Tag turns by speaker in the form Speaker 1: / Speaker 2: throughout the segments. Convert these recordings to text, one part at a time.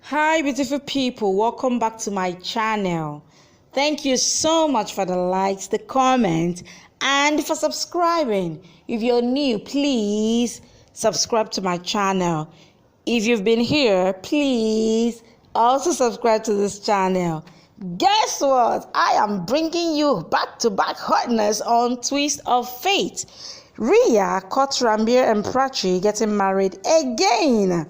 Speaker 1: Hi beautiful people, welcome back to my channel. Thank you so much for the likes, the comment, and for subscribing. If you're new, please subscribe to my channel. If you've been here, please also subscribe to this channel. Guess what? I am bringing you back-to-back hotness on Twist of Fate. Rhea caught Ranbir and Prachi getting married again.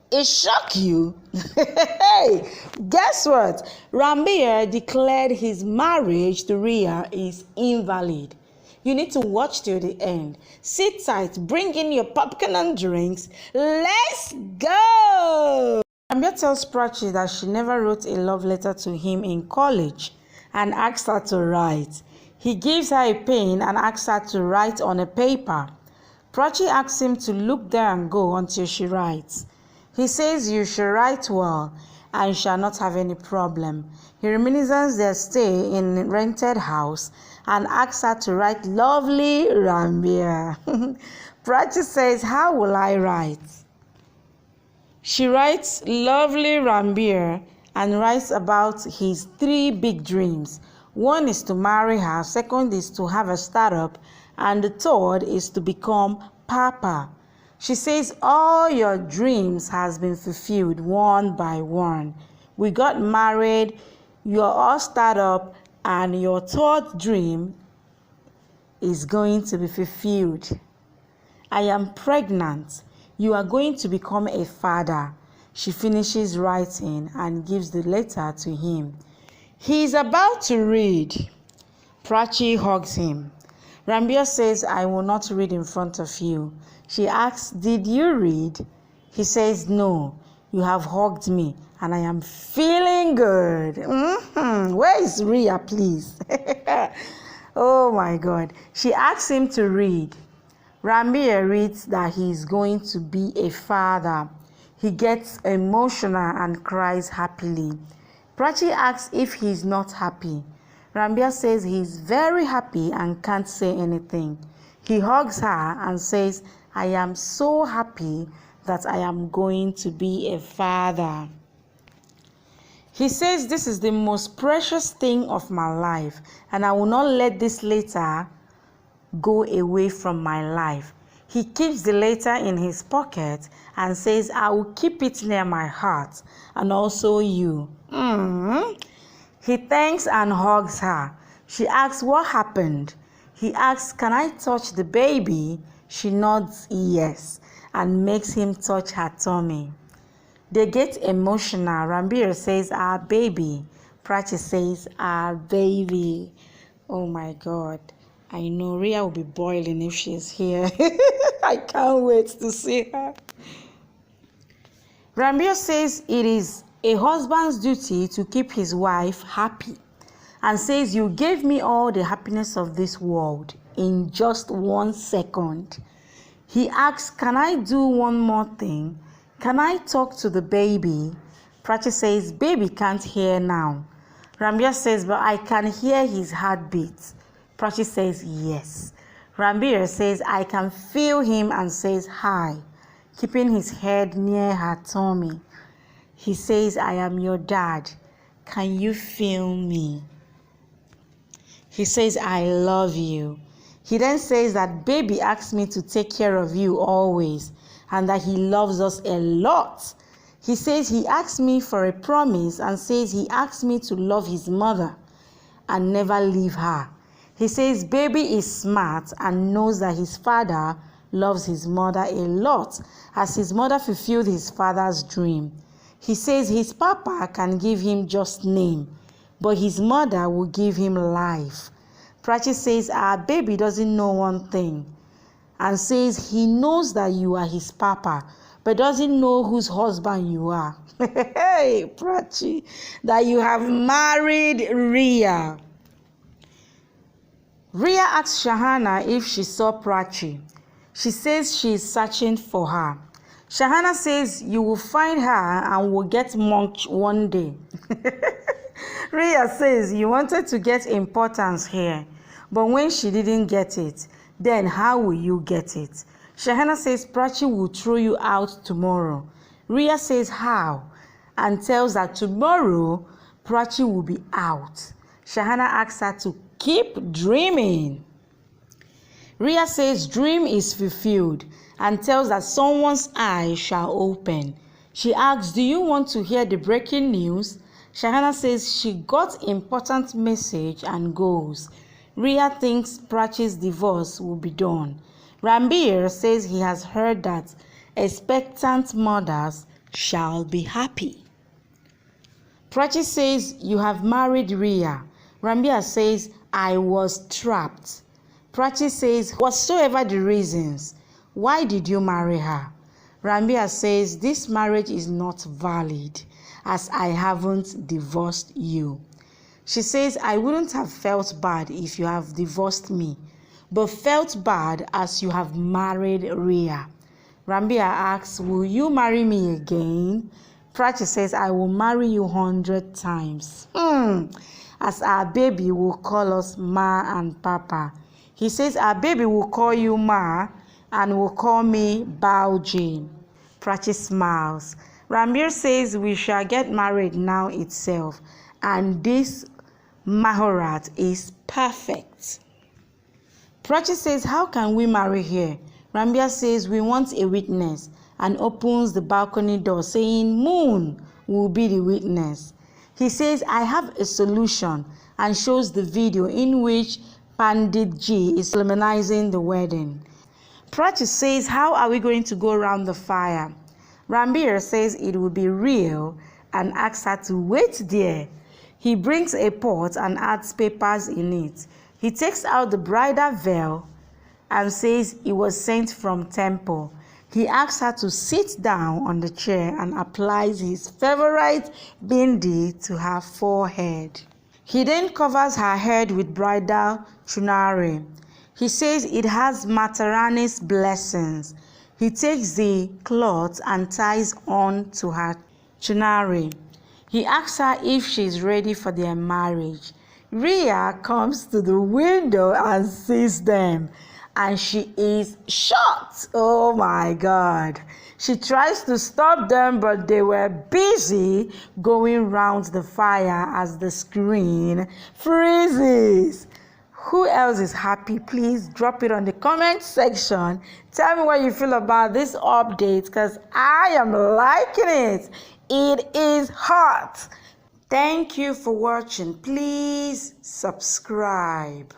Speaker 1: It shocked you? Hey, guess what? Ranbir declared his marriage to Rhea is invalid. You need to watch till the end. Sit tight, bring in your popcorn and drinks. Let's go! Ranbir tells Prachi that she never wrote a love letter to him in college and asks her to write. He gives her a pen and asks her to write on a paper. Prachi asks him to look there and go until she writes. He says you should write well and shall not have any problem. He reminisces their stay in a rented house and asks her to write lovely Ranbir. Prachi says, how will I write? She writes lovely Ranbir and writes about his 3 big dreams. One is to marry her, second is to have a startup, and the third is to become Papa. She says all your dreams has been fulfilled one by one. We got married, you're all startup, and your third dream is going to be fulfilled. I am pregnant. You are going to become a father. She finishes writing and gives the letter to him. He is about to read. Prachi hugs him. Ranbir says, I will not read in front of you. She asks, did you read? He says, no, you have hugged me and I am feeling good. Where is Rhea, please? Oh my God. She asks him to read. Ranbir reads that he is going to be a father. He gets emotional and cries happily. Prachi asks if he is not happy. Ranbir says he is very happy and can't say anything. He hugs her and says, I am so happy that I am going to be a father. He says this is the most precious thing of my life and I will not let this letter go away from my life. He keeps the letter in his pocket and says, I will keep it near my heart and also you. He thanks and hugs her. She asks what happened. He asks, can I touch the baby? She nods yes and makes him touch her tummy. They get emotional. Ranbir says, our baby. Prachi says, our baby. Oh my God. I know Rhea will be boiling if she's here. I can't wait to see her. Ranbir says it is a husband's duty to keep his wife happy and says, you gave me all the happiness of this world in just 1 second. He asks, can I do one more thing? Can I talk to the baby? Prachi says, baby can't hear now. Ranbir says, but I can hear his heartbeat. Prachi says, yes. Ranbir says, I can feel him and says, hi, keeping his head near her tummy. He says, I am your dad. Can you feel me? He says, I love you. He then says that baby asked me to take care of you always and that he loves us a lot. He says he asked me for a promise and says he asked me to love his mother and never leave her. He says baby is smart and knows that his father loves his mother a lot as his mother fulfilled his father's dream. He says his papa can give him just name, but his mother will give him life. Prachi says our baby doesn't know one thing and says he knows that you are his papa, but doesn't know whose husband you are. Hey, Prachi, that you have married Rhea. Rhea asks Shahana if she saw Prachi. She says she is searching for her. Shahana says you will find her and will get much one day. Rhea says you wanted to get importance here, but when she didn't get it, then how will you get it? Shahana says Prachi will throw you out tomorrow. Rhea says how? and tells her tomorrow Prachi will be out. Shahana asks her to keep dreaming. Rhea says dream is fulfilled and tells that someone's eyes shall open. She asks, do you want to hear the breaking news? Shahana says she got important message and goes. Rhea thinks Prachi's divorce will be done. Ranbir says he has heard that expectant mothers shall be happy. Prachi says you have married Rhea. Ranbir says I was trapped. Prachi says whatsoever the reasons, why did you marry her? Ranbir says this marriage is not valid as I haven't divorced you. She says I wouldn't have felt bad if you have divorced me, but felt bad as you have married Rhea. Ranbir asks, will you marry me again? Prachi says I will marry you 100 times. As our baby will call us Ma and Papa. He says our baby will call you Ma and will call me Baoji. Prachi smiles. Ranbir says we shall get married now itself, and this Mahorat is perfect. Prachi says how can we marry here? Ranbir says we want a witness and opens the balcony door saying Moon will be the witness. He says I have a solution and shows the video in which Pandit G is solemnizing the wedding. Prachi says how are we going to go around the fire? Ranbir says it will be real and asks her to wait there. He brings a pot and adds papers in it. He takes out the bridal veil and says it was sent from temple. He asks her to sit down on the chair and applies his favorite bindi to her forehead. He then covers her head with bridal chunari. He says it has Matarani's blessings. He takes the cloth and ties on to her chunari. He asks her if she is ready for their marriage. Rhea comes to the window and sees them, and she is shocked. Oh my God. She tries to stop them, but they were busy going round the fire as the screen freezes. Who else is happy? Please drop it on the comment section. Tell me what you feel about this update, because I am liking it. It is hot. Thank you for watching. Please subscribe.